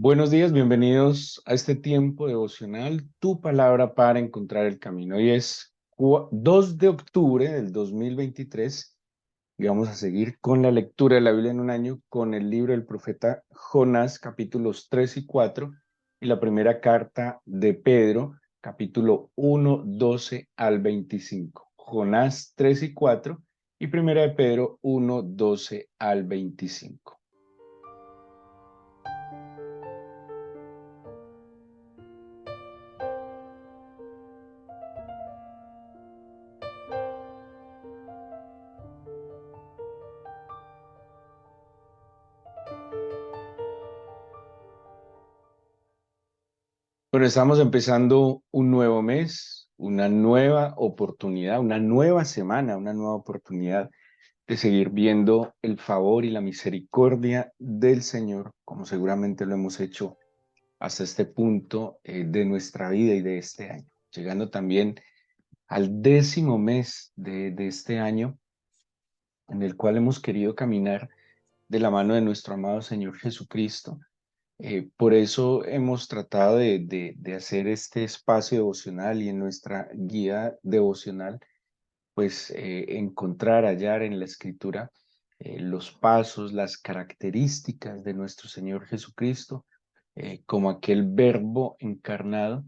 Buenos días, bienvenidos a este tiempo devocional, tu palabra para encontrar el camino. Hoy es 2 de octubre del 2023 y vamos a seguir con la lectura de la Biblia en un año con el libro del profeta Jonás, capítulos 3 y 4, y la primera carta de Pedro, capítulo 1, 12 al 25. Jonás 3 y 4 y primera de Pedro 1, 12 al 25. Bueno, estamos empezando un nuevo mes, una nueva oportunidad, una nueva semana, una nueva oportunidad de seguir viendo el favor y la misericordia del Señor, como seguramente lo hemos hecho hasta este punto de nuestra vida y de este año. Llegando también al 10º mes de este año, en el cual hemos querido caminar de la mano de nuestro amado Señor Jesucristo. Por eso hemos tratado de hacer este espacio devocional y en nuestra guía devocional, pues encontrar, hallar en la Escritura los pasos, las características de nuestro Señor Jesucristo, como aquel verbo encarnado,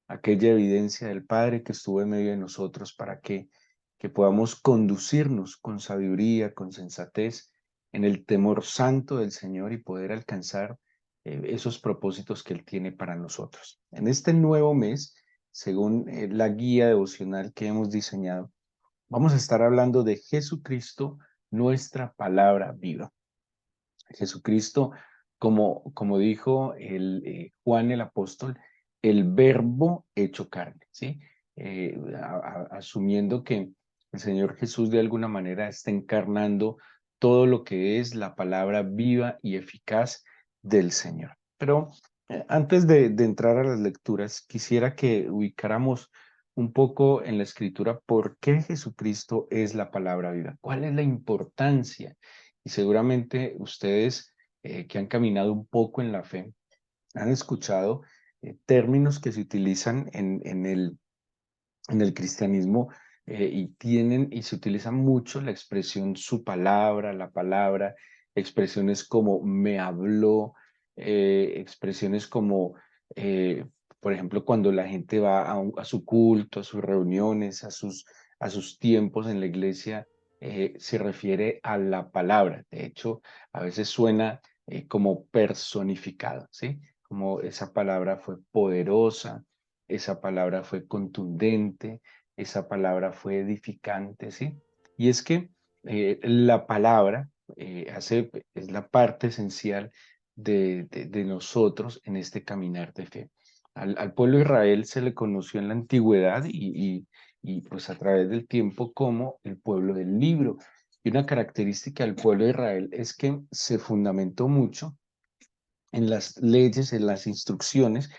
aquella evidencia del Padre que estuvo en medio de nosotros para que podamos conducirnos con sabiduría, con sensatez, en el temor santo del Señor y poder alcanzar esos propósitos que Él tiene para nosotros. En este nuevo mes, según la guía devocional que hemos diseñado, vamos a estar hablando de Jesucristo, nuestra palabra viva. Jesucristo, como dijo Juan el apóstol, el verbo hecho carne, ¿sí? Asumiendo que el Señor Jesús de alguna manera está encarnando todo lo que es la palabra viva y eficaz del Señor. Pero antes de entrar a las lecturas, quisiera que ubicáramos un poco en la escritura por qué Jesucristo es la palabra viva, cuál es la importancia. Y seguramente ustedes que han caminado un poco en la fe han escuchado términos que se utilizan en el cristianismo y se utiliza mucho la expresión su palabra, la palabra, expresiones como me habló, expresiones como, eh, por ejemplo, cuando la gente va a su culto, a sus reuniones, a sus tiempos en la iglesia, se refiere a la palabra. De hecho, a veces suena como personificado, ¿sí? Como esa palabra fue poderosa, esa palabra fue contundente, esa palabra fue edificante, ¿sí? Y es que la palabra es la parte esencial de nosotros en este caminar de fe. Al pueblo de Israel se le conoció en la antigüedad y pues a través del tiempo como el pueblo del libro. Y una característica del pueblo de Israel es que se fundamentó mucho en las leyes, en las instrucciones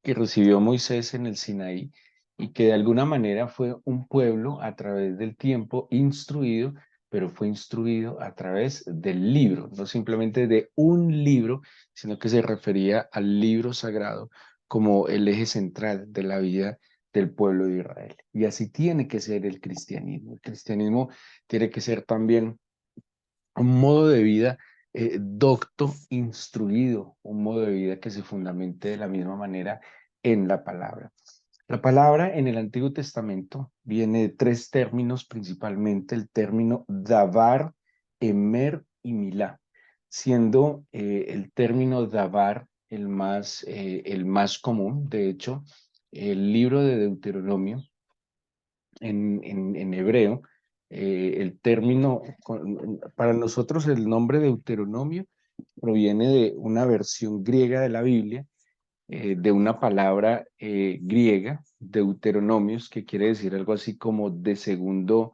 que recibió Moisés en el Sinaí y que de alguna manera fue un pueblo a través del tiempo instruido, pero fue instruido a través del libro, no simplemente de un libro, sino que se refería al libro sagrado como el eje central de la vida del pueblo de Israel. Y así tiene que ser el cristianismo. El cristianismo tiene que ser también un modo de vida docto, instruido, un modo de vida que se fundamente de la misma manera en la palabra. La palabra en el Antiguo Testamento viene de 3 términos, principalmente el término davar, emer y milá, siendo el término davar el más común. De hecho, el libro de Deuteronomio en hebreo, el término, para nosotros el nombre Deuteronomio proviene de una versión griega de la Biblia, de una palabra griega, deuteronomios, que quiere decir algo así como de segunda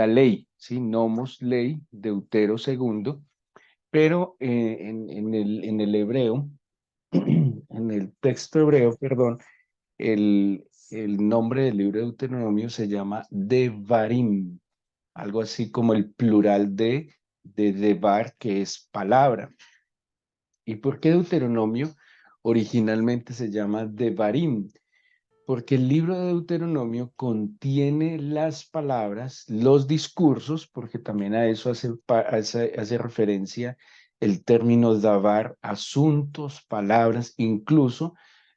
ley, ¿sí? Nomos ley, deutero segundo, pero en el hebreo, en el texto hebreo, perdón, el nombre del libro de Deuteronomio se llama Devarim, algo así como el plural de Devar, que es palabra. ¿Y por qué Deuteronomio originalmente se llama Devarim? Porque el libro de Deuteronomio contiene las palabras, los discursos, porque también a eso hace referencia el término davar, asuntos, palabras, incluso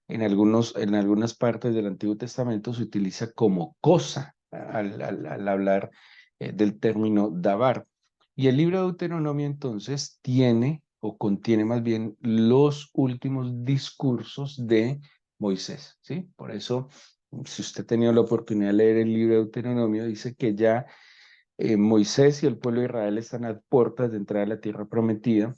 en algunas partes del Antiguo Testamento se utiliza como cosa al hablar del término davar. Y el libro de Deuteronomio entonces tiene o contiene más bien los últimos discursos de Moisés, ¿sí? Por eso, si usted ha tenido la oportunidad de leer el libro de Deuteronomio, dice que ya Moisés y el pueblo de Israel están a puertas de entrar a la tierra prometida.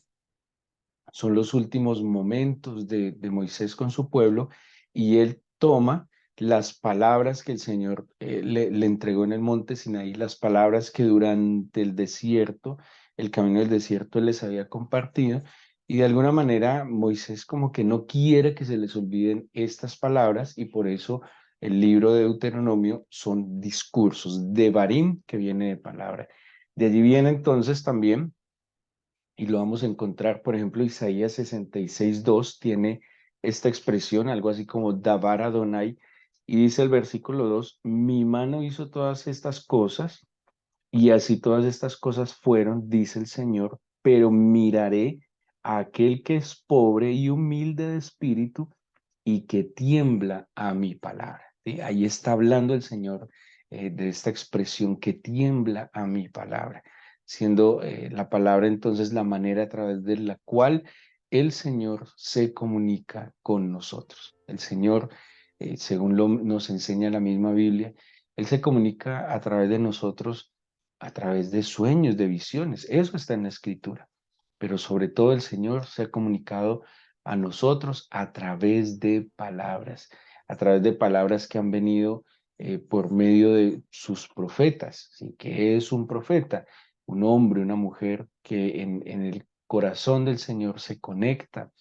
Son los últimos momentos de Moisés con su pueblo y él toma las palabras que el Señor le entregó en el monte Sinaí, las palabras que durante el desierto, el camino del desierto, él les había compartido. Y de alguna manera Moisés como que no quiere que se les olviden estas palabras y por eso el libro de Deuteronomio son discursos, de Barim, que viene de palabra. De allí viene entonces también y lo vamos a encontrar, por ejemplo, Isaías 66:2 tiene esta expresión, algo así como Dabar Adonai, y dice el versículo 2: mi mano hizo todas estas cosas, y así todas estas cosas fueron, dice el Señor, pero miraré a aquel que es pobre y humilde de espíritu y que tiembla a mi palabra. ¿Sí? Ahí está hablando el Señor de esta expresión que tiembla a mi palabra, siendo la palabra entonces la manera a través de la cual el Señor se comunica con nosotros. El Señor, según nos enseña la misma Biblia, Él se comunica a través de nosotros, a través de sueños, de visiones. Eso está en la Escritura. Pero sobre todo el Señor se ha comunicado a nosotros a través de palabras que han venido por medio de sus profetas. ¿Sí? ¿Qué es un profeta? Un hombre, una mujer que en el corazón del Señor se conecta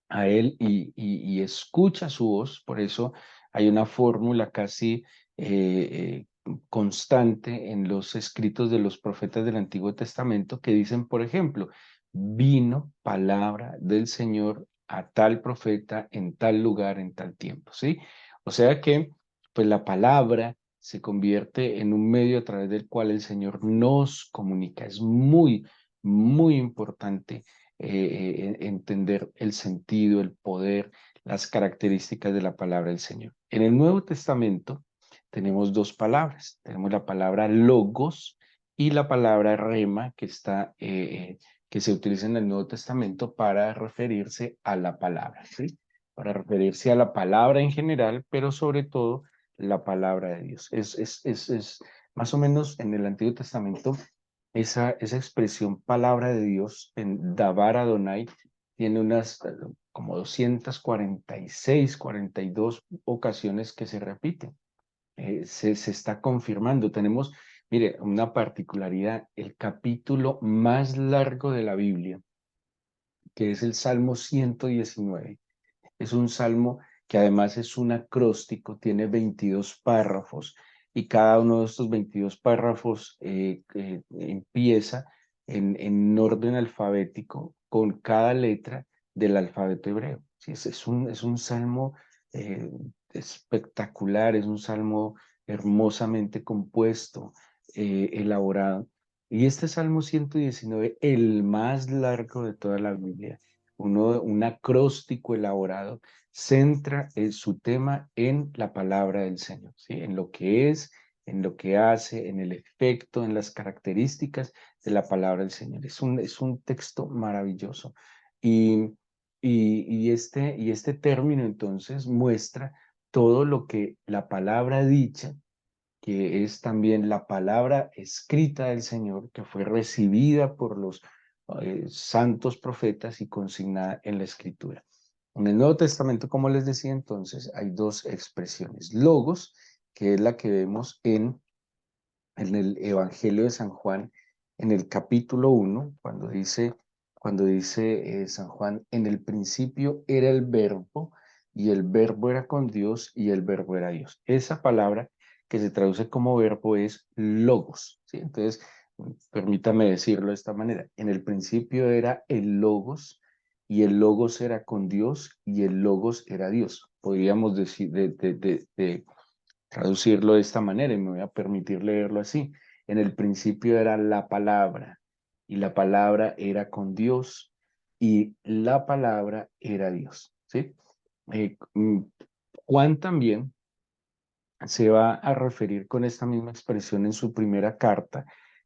a Él y escucha su voz. Por eso hay una fórmula casi constante en los escritos de los profetas del Antiguo Testamento que dicen, por ejemplo, vino palabra del Señor a tal profeta en tal lugar, en tal tiempo, ¿sí? O sea que, pues la palabra se convierte en un medio a través del cual el Señor nos comunica. Es muy, muy importante entender el sentido, el poder, las características de la palabra del Señor. En el Nuevo Testamento tenemos dos palabras. Tenemos la palabra logos y la palabra rema que se utiliza en el Nuevo Testamento para referirse a la palabra, ¿sí? Para referirse a la palabra en general, pero sobre todo la palabra de Dios. Es más o menos en el Antiguo Testamento esa expresión palabra de Dios en Dabar Adonai tiene unas como 246, 42 ocasiones que se repiten. Se está confirmando. Tenemos, mire, una particularidad, el capítulo más largo de la Biblia, que es el Salmo 119. Es un salmo que además es un acróstico, tiene 22 párrafos y cada uno de estos 22 párrafos empieza en orden alfabético con cada letra del alfabeto hebreo. Sí, es un salmo eh, espectacular, es un salmo hermosamente compuesto, elaborado. Y este Salmo 119, el más largo de toda la Biblia, un acróstico elaborado, centra su tema en la palabra del Señor, ¿sí? En lo que es, en lo que hace, en el efecto, en las características de la palabra del Señor. Es un texto maravilloso. Y, y este término entonces muestra todo lo que la palabra dicha, que es también la palabra escrita del Señor, que fue recibida por los santos profetas y consignada en la Escritura. En el Nuevo Testamento, como les decía entonces, hay dos expresiones. Logos, que es la que vemos en el Evangelio de San Juan, en el capítulo 1, cuando dice San Juan, en el principio era el verbo, y el verbo era con Dios, y el verbo era Dios. Esa palabra que se traduce como verbo es logos, ¿sí? Entonces, permítame decirlo de esta manera. En el principio era el logos, y el Logos era con Dios y el Logos era Dios. Podríamos decir, traducirlo de esta manera y me voy a permitir leerlo así. En el principio era la palabra y la palabra era con Dios y la palabra era Dios, ¿sí? Eh, mm, Juan también se va a referir con esta misma expresión en su primera carta,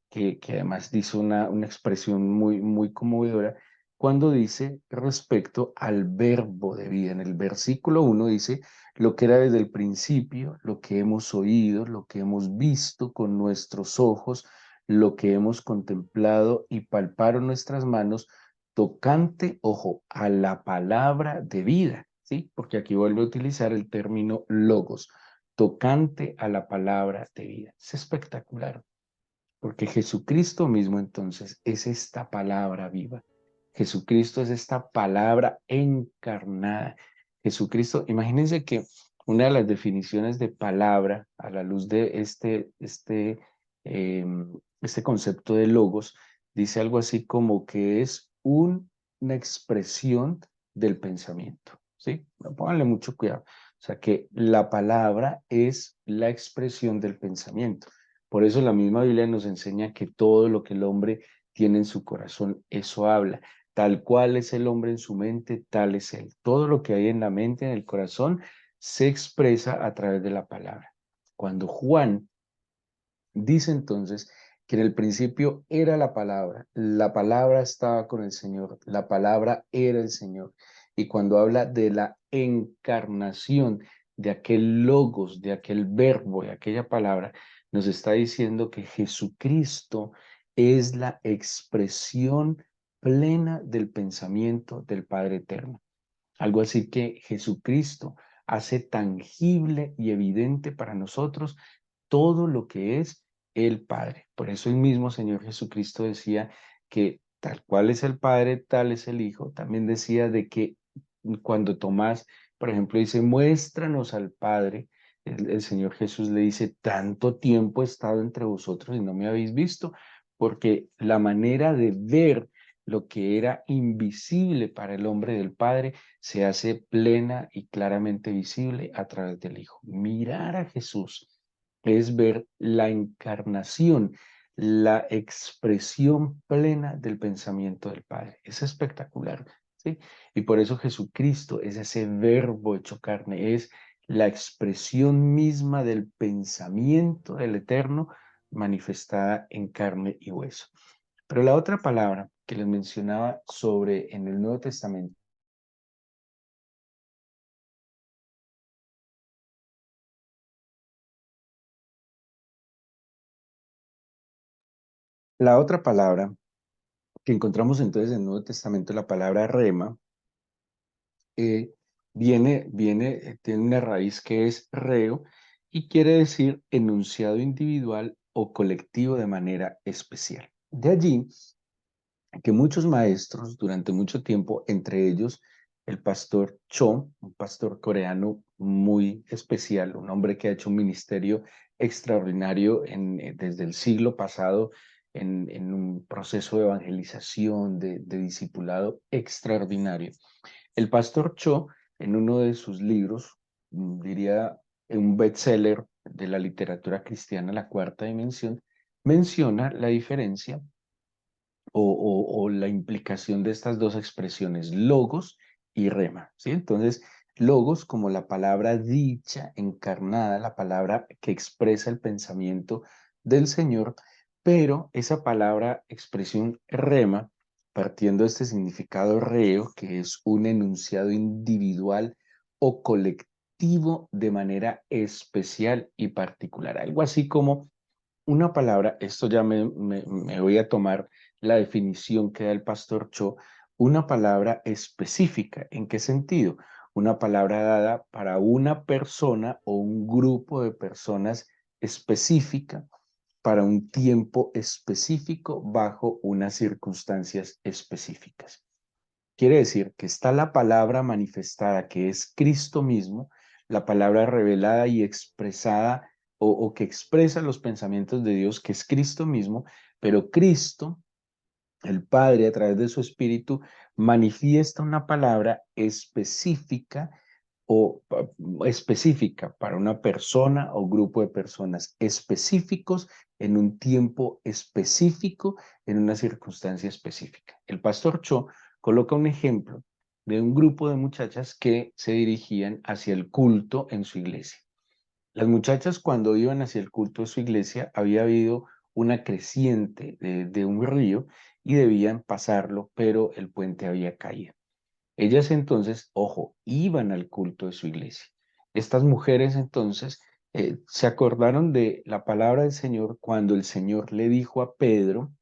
que además dice una expresión muy conmovedora, cuando dice respecto al verbo de vida. En el versículo 1 dice, lo que era desde el principio, lo que hemos oído, lo que hemos visto con nuestros ojos, lo que hemos contemplado y palparon nuestras manos, tocante, ojo, a la palabra de vida, ¿sí? Porque aquí vuelve a utilizar el término logos tocante a la palabra de vida. Es espectacular, porque Jesucristo mismo entonces es esta palabra viva. Jesucristo es esta palabra encarnada. Jesucristo, imagínense que una de las definiciones de palabra a la luz de eh, este concepto de logos, dice algo así como que es una expresión del pensamiento, ¿sí? Pónganle mucho cuidado. O sea que la palabra es la expresión del pensamiento. Por eso la misma Biblia nos enseña que todo lo que el hombre tiene en su corazón, eso habla. Tal cual es el hombre en su mente, tal es él. Todo lo que hay en la mente, en el corazón, se expresa a través de la palabra. Cuando Juan dice entonces que en el principio era la palabra estaba con el Señor, la palabra era el Señor. Y cuando habla de la encarnación de aquel logos, de aquel verbo, de aquella palabra, nos está diciendo que Jesucristo es la expresión plena del pensamiento del Padre Eterno. Algo así que Jesucristo hace tangible y evidente para nosotros todo lo que es el Padre. Por eso el mismo Señor Jesucristo decía que tal cual es el Padre, tal es el Hijo. También decía de que cuando Tomás, por ejemplo, dice, muéstranos al Padre, el Señor Jesús le dice, tanto tiempo he estado entre vosotros y no me habéis visto, porque la manera de ver lo que era invisible para el hombre del Padre se hace plena y claramente visible a través del Hijo. Mirar a Jesús es ver la encarnación, la expresión plena del pensamiento del Padre. Es espectacular, ¿sí? Y por eso Jesucristo es ese verbo hecho carne, es la expresión misma del pensamiento del Eterno manifestada en carne y hueso. Pero la otra palabra que les mencionaba sobre en el Nuevo Testamento, la otra palabra que encontramos entonces en el Nuevo Testamento, la palabra rema, eh, tiene una raíz que es reo y quiere decir enunciado individual o colectivo de manera especial. De allí que muchos maestros durante mucho tiempo, entre ellos el pastor Cho, un pastor coreano muy especial, un hombre que ha hecho un ministerio extraordinario desde el siglo pasado en un proceso de evangelización, de discipulado extraordinario. El pastor Cho, en uno de sus libros, diría un bestseller de la literatura cristiana, La Cuarta Dimensión, menciona la diferencia o la implicación de estas dos expresiones, logos y rema, ¿sí? Entonces, logos como la palabra dicha, encarnada, la palabra que expresa el pensamiento del Señor, pero esa palabra, expresión rema, partiendo de este significado reo, que es un enunciado individual o colectivo de manera especial y particular, algo así como una palabra, esto ya me voy a tomar la definición que da el pastor Cho, una palabra específica. ¿En qué sentido? Una palabra dada para una persona o un grupo de personas específica para un tiempo específico bajo unas circunstancias específicas. Quiere decir que está la palabra manifestada, que es Cristo mismo, la palabra revelada y expresada o que expresa los pensamientos de Dios, que es Cristo mismo, pero Cristo El Padre, a través de su Espíritu, manifiesta una palabra específica o específica para una persona o grupo de personas específicos en un tiempo específico, en una circunstancia específica. El pastor Cho coloca un ejemplo de un grupo de muchachas que se dirigían hacia el culto en su iglesia. Las muchachas cuando iban hacia el culto de su iglesia había habido una creciente de un río y debían pasarlo, pero el puente había caído. Ellas entonces, ojo, iban al culto de su iglesia. Estas mujeres entonces se acordaron de la palabra del Señor cuando el Señor le dijo a Pedro,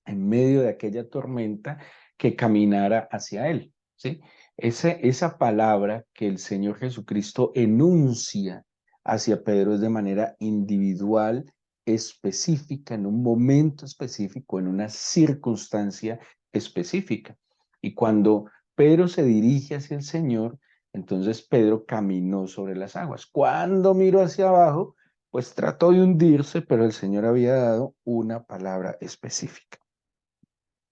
en medio de aquella tormenta, que caminara hacia él, ¿sí? Esa palabra que el Señor Jesucristo enuncia hacia Pedro es de manera individual, específica, en un momento específico, en una circunstancia específica. Y cuando Pedro se dirige hacia el Señor, entonces Pedro caminó sobre las aguas. Cuando miró hacia abajo, pues trató de hundirse, pero el Señor había dado una palabra específica.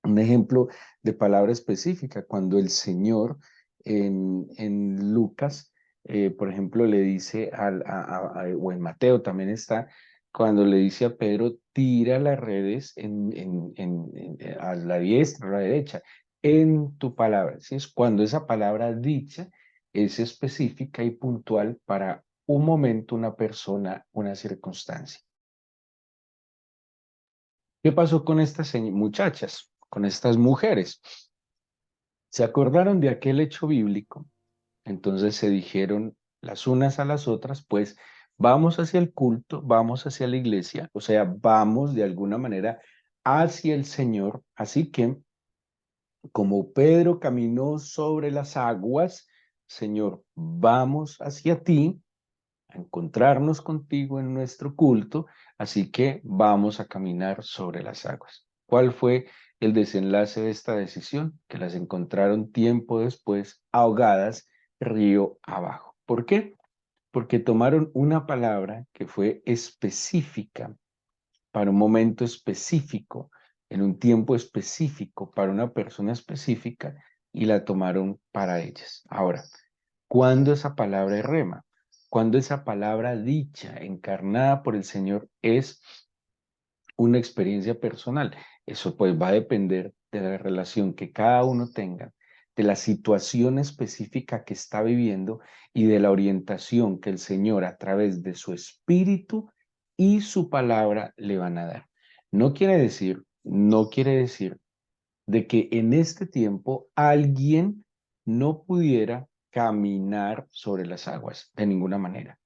Un ejemplo de palabra específica, cuando el Señor en Lucas, por ejemplo, le dice, o en Mateo también está, cuando le dice a Pedro, tira las redes a la diestra, a la derecha, en tu palabra. ¿Sí? Es cuando esa palabra dicha es específica y puntual para un momento, una persona, una circunstancia. ¿Qué pasó con estas muchachas, con estas mujeres? Se acordaron de aquel hecho bíblico, entonces se dijeron las unas a las otras, pues vamos hacia el culto, vamos hacia la iglesia, o sea, vamos de alguna manera hacia el Señor. Así que, como Pedro caminó sobre las aguas, Señor, vamos hacia ti, a encontrarnos contigo en nuestro culto, así que vamos a caminar sobre las aguas. ¿Cuál fue el desenlace de esta decisión? Que las encontraron tiempo después ahogadas río abajo. ¿Por qué? Porque tomaron una palabra que fue específica para un momento específico, en un tiempo específico, para una persona específica, y la tomaron para ellas. Ahora, ¿cuándo esa palabra es rema? Cuando esa palabra dicha, encarnada por el Señor, es una experiencia personal. Eso pues va a depender de la relación que cada uno tenga, de la situación específica que está viviendo y de la orientación que el Señor a través de su espíritu y su palabra le van a dar. No quiere decir de que en este tiempo alguien no pudiera caminar sobre las aguas de ninguna manera.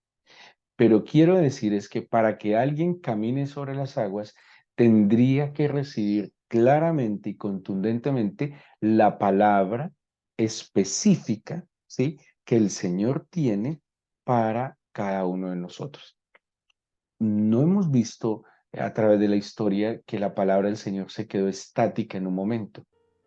Pero quiero decir es que para que alguien camine sobre las aguas, tendría que recibir claramente y contundentemente la palabra específica, ¿sí? Que el Señor tiene para cada uno de nosotros. No hemos visto a través de la historia que la palabra del Señor se quedó estática en un momento.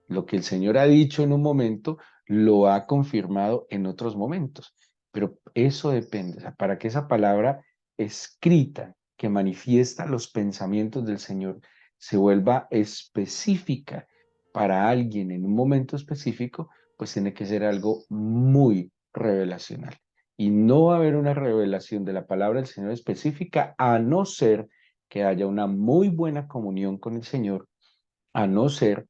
Lo que el Señor ha dicho en un momento, lo ha confirmado en otros momentos. Pero eso depende, o sea, para que esa palabra escrita que manifiesta los pensamientos del Señor se vuelva específica para alguien en un momento específico, pues tiene que ser algo muy revelacional. Y no va a haber una revelación de la palabra del Señor específica a no ser que haya una muy buena comunión con el Señor, a no ser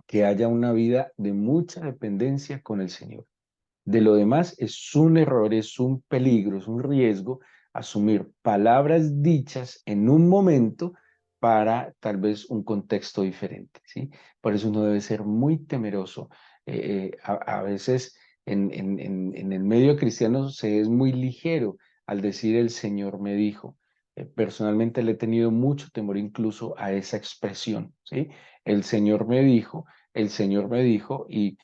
que haya una vida de mucha dependencia con el Señor. De lo demás es un error, es un peligro, es un riesgo asumir palabras dichas en un momento para tal vez un contexto diferente, ¿sí? Por eso uno debe ser muy temeroso. A veces en el medio cristiano se es muy ligero al decir el Señor me dijo. Personalmente le he tenido mucho temor incluso a esa expresión, ¿sí? El Señor me dijo, el Señor me dijo y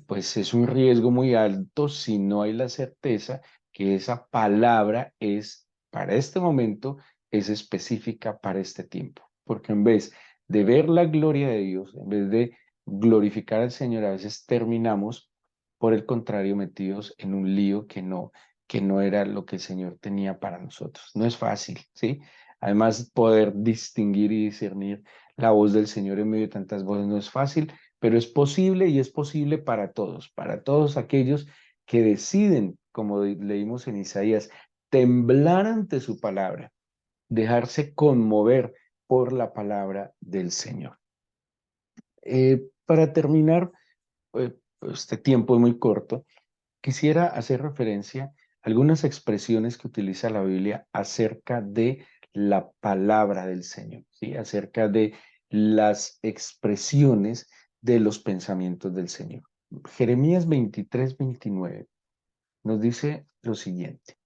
pues es un riesgo muy alto si no hay la certeza que esa palabra es para este momento, es específica para este tiempo. Porque en vez de ver la gloria de Dios, en vez de glorificar al Señor, a veces terminamos, por el contrario, metidos en un lío que no era lo que el Señor tenía para nosotros. No es fácil, ¿sí? Además, poder distinguir y discernir la voz del Señor en medio de tantas voces no es fácil, pero es posible y es posible para todos aquellos que deciden, como leímos en Isaías, temblar ante su palabra, dejarse conmover por la palabra del Señor. Para terminar, este tiempo es muy corto, quisiera hacer referencia a algunas expresiones que utiliza la Biblia acerca de la palabra del Señor, ¿sí? Acerca de las expresiones de los pensamientos del Señor. Jeremías 23-29 nos dice lo siguiente.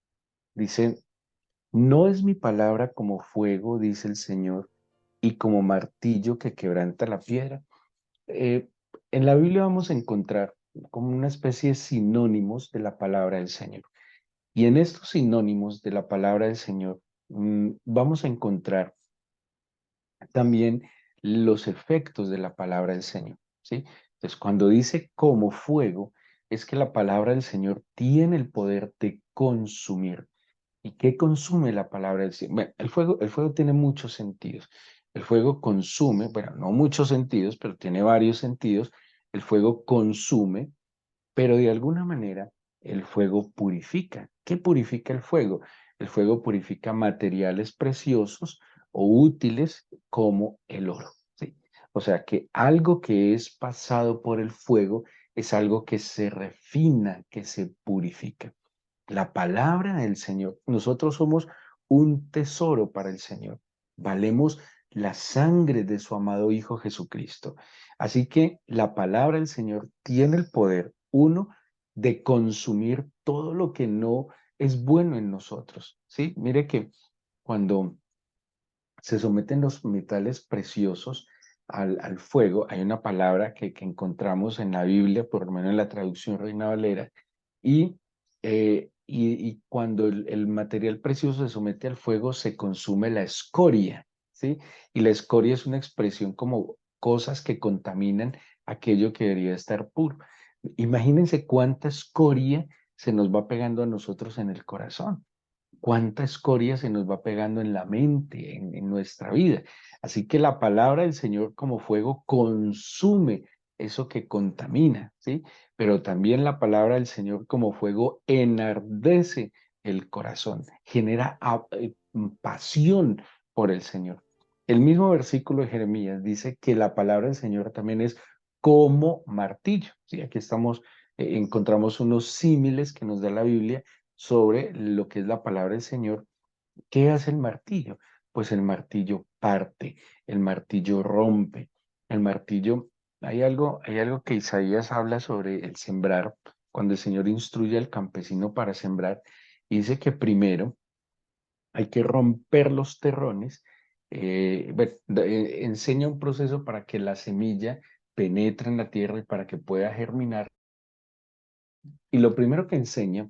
Dice, no es mi palabra como fuego, dice el Señor, y como martillo que quebranta la piedra. Eh, en la Biblia vamos a encontrar como una especie de sinónimos de la palabra del Señor. Y en estos sinónimos de la palabra del Señor, vamos a encontrar también los efectos de la palabra del Señor, ¿sí? Entonces, cuando dice como fuego, es que la palabra del Señor tiene el poder de consumir. ¿Y qué consume la palabra del Señor? Bueno, el fuego tiene muchos sentidos. El fuego consume, bueno, no muchos sentidos, pero tiene varios sentidos. El fuego consume, pero de alguna manera el fuego purifica. ¿Qué purifica el fuego? El fuego purifica materiales preciosos o útiles como el oro, ¿sí? O sea que algo que es pasado por el fuego es algo que se refina, que se purifica. La palabra del Señor, nosotros somos un tesoro para el Señor. Valemos la sangre de su amado Hijo Jesucristo. Así que la palabra del Señor tiene el poder, uno, de consumir todo lo que no es bueno en nosotros. ¿Sí? Mire que cuando se someten los metales preciosos al fuego, hay una palabra que encontramos en la Biblia, por lo menos en la traducción Reina Valera, y cuando el material precioso se somete al fuego, se consume la escoria, ¿sí? Y la escoria es una expresión como cosas que contaminan aquello que debería estar puro. Imagínense cuánta escoria se nos va pegando a nosotros en el corazón, cuánta escoria se nos va pegando en la mente, en nuestra vida. Así que la palabra del Señor como fuego consume eso que contamina, ¿sí? Pero también la palabra del Señor como fuego enardece el corazón, genera pasión por el Señor. El mismo versículo de Jeremías dice que la palabra del Señor también es como martillo, ¿sí? Aquí estamos, encontramos unos símiles que nos da la Biblia sobre lo que es la palabra del Señor. ¿Qué hace el martillo? Pues el martillo parte, el martillo rompe, el martillo, hay algo que Isaías habla sobre el sembrar, cuando el Señor instruye al campesino para sembrar, y dice que primero hay que romper los terrones, bueno, enseña un proceso para que la semilla penetre en la tierra y para que pueda germinar, y lo primero que enseña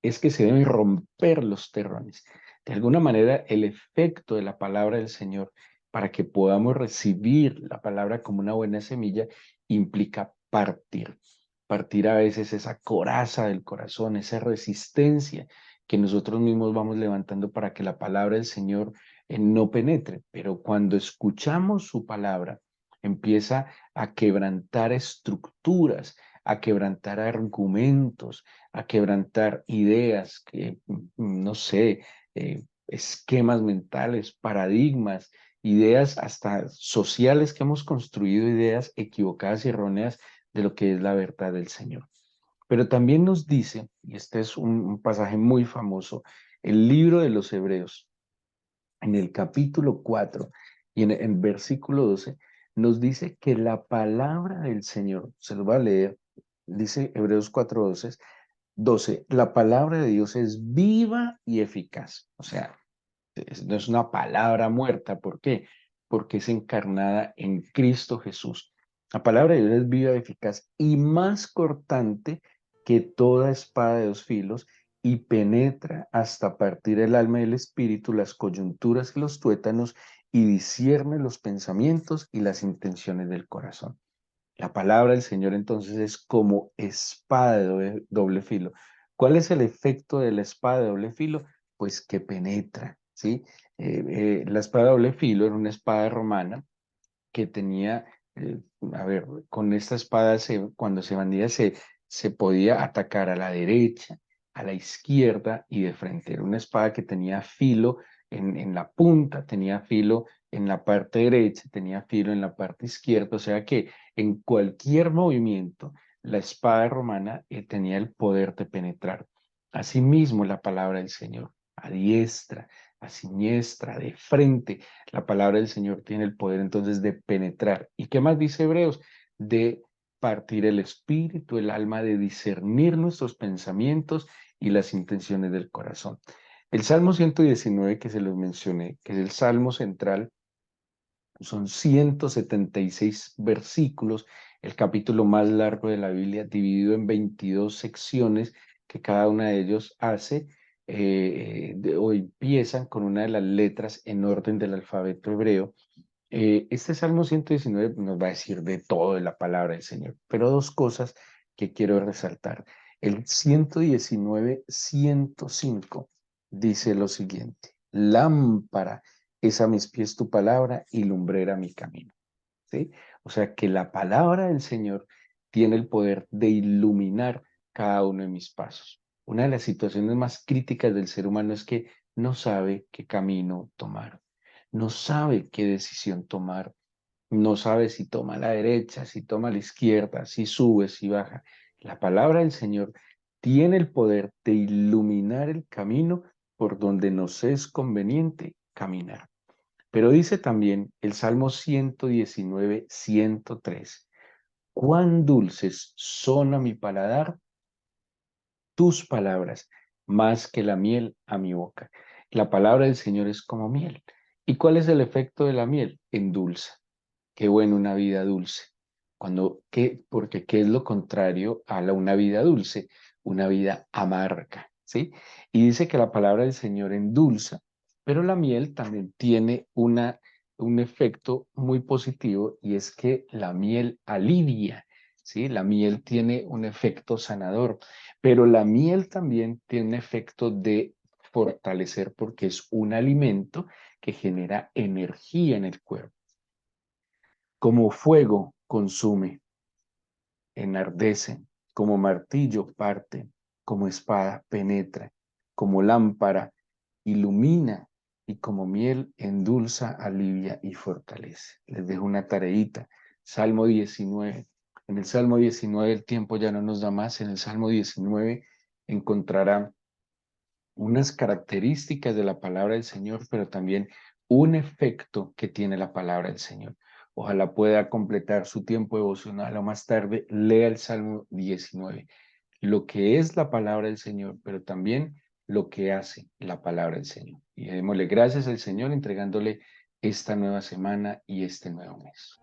es que se deben romper los terrones. De alguna manera, el efecto de la palabra del Señor para que podamos recibir la palabra como una buena semilla implica partir. Partir a veces esa coraza del corazón, esa resistencia que nosotros mismos vamos levantando para que la palabra del Señor no penetre. Pero cuando escuchamos su palabra, empieza a quebrantar estructuras, a quebrantar argumentos, a quebrantar ideas, que, no sé, esquemas mentales, paradigmas, ideas hasta sociales que hemos construido, ideas equivocadas y erróneas de lo que es la verdad del Señor. Pero también nos dice, y este es un pasaje muy famoso, el libro de los Hebreos, en el capítulo 4 y en el versículo 12, nos dice que la palabra del Señor, se lo va a leer, dice Hebreos 4:12, la palabra de Dios es viva y eficaz. O sea, no es una palabra muerta. ¿Por qué? Porque es encarnada en Cristo Jesús. La palabra de Dios es viva y eficaz y más cortante que toda espada de dos filos y penetra hasta partir el alma y el espíritu, las coyunturas y los tuétanos y discierne los pensamientos y las intenciones del corazón. La palabra del Señor entonces es como espada de doble filo. ¿Cuál es el efecto de la espada de doble filo? Pues que penetra, ¿sí? La espada de doble filo era una espada romana que tenía, eh, a ver, con esta espada cuando se bandía se podía atacar a la derecha, a la izquierda y de frente. Era una espada que tenía filo en la punta, tenía filo en la parte derecha, tenía filo en la parte izquierda, o sea que en cualquier movimiento la espada romana tenía el poder de penetrar. Asimismo, la palabra del Señor, a diestra, a siniestra, de frente. La palabra del Señor tiene el poder entonces de penetrar. ¿Y qué más dice Hebreos? De partir el espíritu, el alma, de discernir nuestros pensamientos y las intenciones del corazón. El Salmo 119 que se los mencioné, que es el Salmo central, son 176 versículos, el capítulo más largo de la Biblia, dividido en 22 secciones que cada una de ellos hace o empiezan con una de las letras en orden del alfabeto hebreo. Este Salmo 119 nos va a decir de todo de la palabra del Señor, pero dos cosas que quiero resaltar. El 119, 105 dice lo siguiente: lámpara es a mis pies tu palabra y lumbrera mi camino. ¿Sí? O sea que la palabra del Señor tiene el poder de iluminar cada uno de mis pasos. Una de las situaciones más críticas del ser humano es que no sabe qué camino tomar, no sabe qué decisión tomar, no sabe si toma a la derecha, si toma a la izquierda, si sube, si baja. La palabra del Señor tiene el poder de iluminar el camino por donde nos es conveniente caminar. Pero dice también el Salmo 119, 103: cuán dulces son a mi paladar tus palabras, más que la miel a mi boca. La palabra del Señor es como miel. ¿Y cuál es el efecto de la miel? Endulza. Qué bueno una vida dulce. Porque ¿qué es lo contrario a una vida dulce? Una vida amarga, ¿sí? Y dice que la palabra del Señor endulza, pero la miel también tiene un efecto muy positivo, y es que la miel alivia, ¿sí? La miel tiene un efecto sanador, pero la miel también tiene un efecto de fortalecer porque es un alimento que genera energía en el cuerpo. Como fuego consume, enardece, como martillo parte, como espada penetra, como lámpara ilumina y como miel endulza, alivia y fortalece. Les dejo una tareita. Salmo 19. En el Salmo 19 el tiempo ya no nos da más. En el Salmo 19 encontrará unas características de la palabra del Señor, pero también un efecto que tiene la palabra del Señor. Ojalá pueda completar su tiempo devocional o más tarde lea el Salmo 19, lo que es la palabra del Señor, pero también lo que hace la palabra del Señor. Y démosle gracias al Señor entregándole esta nueva semana y este nuevo mes.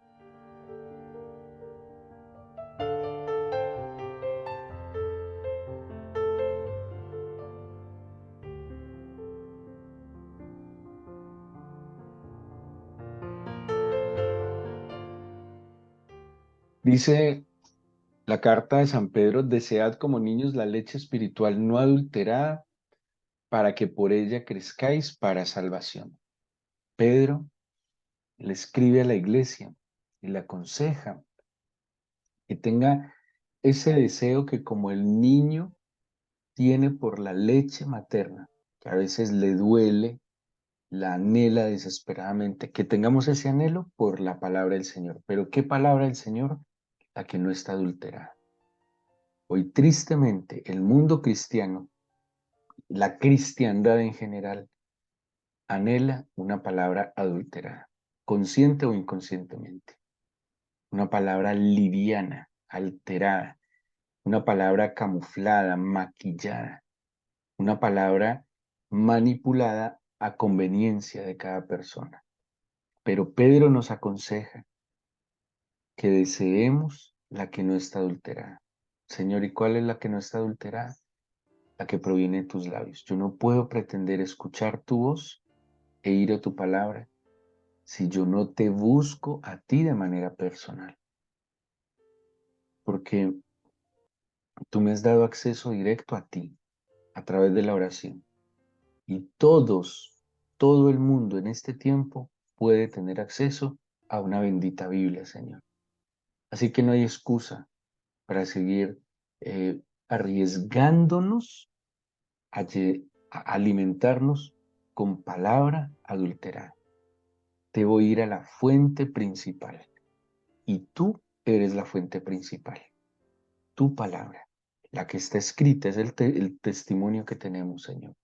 Dice la carta de San Pedro: desead como niños la leche espiritual no adulterada, para que por ella crezcáis para salvación. Pedro le escribe a la iglesia y le aconseja que tenga ese deseo que como el niño tiene por la leche materna, que a veces le duele, la anhela desesperadamente, que tengamos ese anhelo por la palabra del Señor. Pero ¿qué palabra del Señor? La que no está adulterada. Hoy tristemente el mundo cristiano, la cristiandad en general, anhela una palabra adulterada, consciente o inconscientemente, una palabra liviana, alterada, una palabra camuflada, maquillada, una palabra manipulada a conveniencia de cada persona. Pero Pedro nos aconseja que deseemos la que no está adulterada. Señor, ¿y cuál es la que no está adulterada? La que proviene de tus labios. Yo no puedo pretender escuchar tu voz e ir a tu palabra si yo no te busco a ti de manera personal, porque tú me has dado acceso directo a ti a través de la oración. Y todo el mundo en este tiempo puede tener acceso a una bendita Biblia, Señor. Así que no hay excusa para seguir arriesgándonos a alimentarnos con palabra adulterada. Debo ir a la fuente principal y tú eres la fuente principal. Tu palabra, la que está escrita, es el testimonio que tenemos, Señor.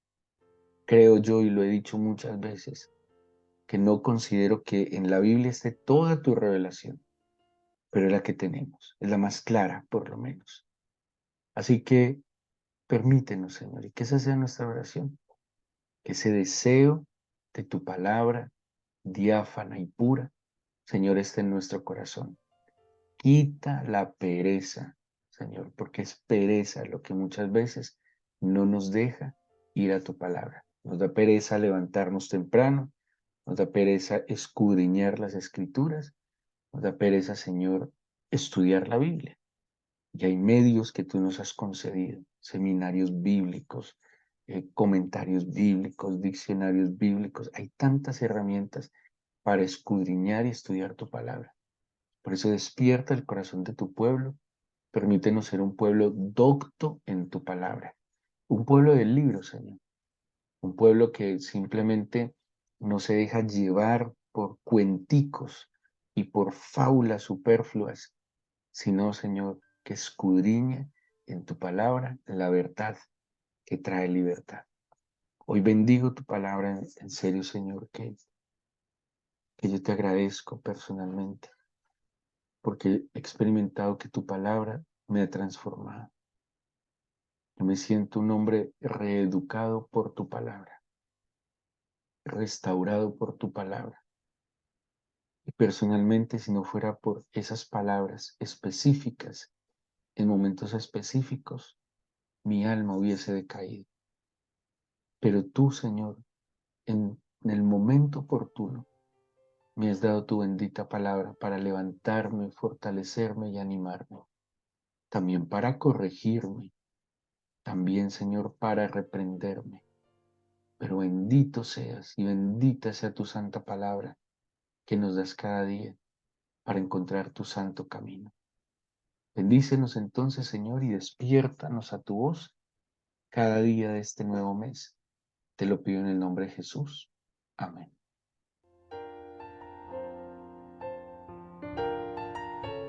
Creo yo, y lo he dicho muchas veces, que no considero que en la Biblia esté toda tu revelación, pero es la que tenemos, es la más clara, por lo menos. Así que permítenos, Señor, y que esa sea nuestra oración, que ese deseo de tu palabra, diáfana y pura, Señor, esté en nuestro corazón. Quita la pereza, Señor, porque es pereza lo que muchas veces no nos deja ir a tu palabra. Nos da pereza levantarnos temprano, nos da pereza escudriñar las escrituras, nos da pereza, Señor, estudiar la Biblia. Y hay medios que tú nos has concedido, seminarios bíblicos, comentarios bíblicos, diccionarios bíblicos. Hay tantas herramientas para escudriñar y estudiar tu palabra. Por eso despierta el corazón de tu pueblo. Permítenos ser un pueblo docto en tu palabra. Un pueblo del libro, Señor. Un pueblo que simplemente no se deja llevar por cuenticos y por fábulas superfluas, sino, Señor, que escudriña en tu palabra la verdad que trae libertad. Hoy bendigo tu palabra en serio, Señor, que yo te agradezco personalmente, porque he experimentado que tu palabra me ha transformado. Yo me siento un hombre reeducado por tu palabra, restaurado por tu palabra. Y personalmente, si no fuera por esas palabras específicas, en momentos específicos, mi alma hubiese decaído. Pero tú, Señor, en el momento oportuno, me has dado tu bendita palabra para levantarme, fortalecerme y animarme. También para corregirme. También, Señor, para reprenderme. Pero bendito seas y bendita sea tu santa palabra que nos das cada día para encontrar tu santo camino. Bendícenos entonces, Señor, y despiértanos a tu voz cada día de este nuevo mes. Te lo pido en el nombre de Jesús. Amén.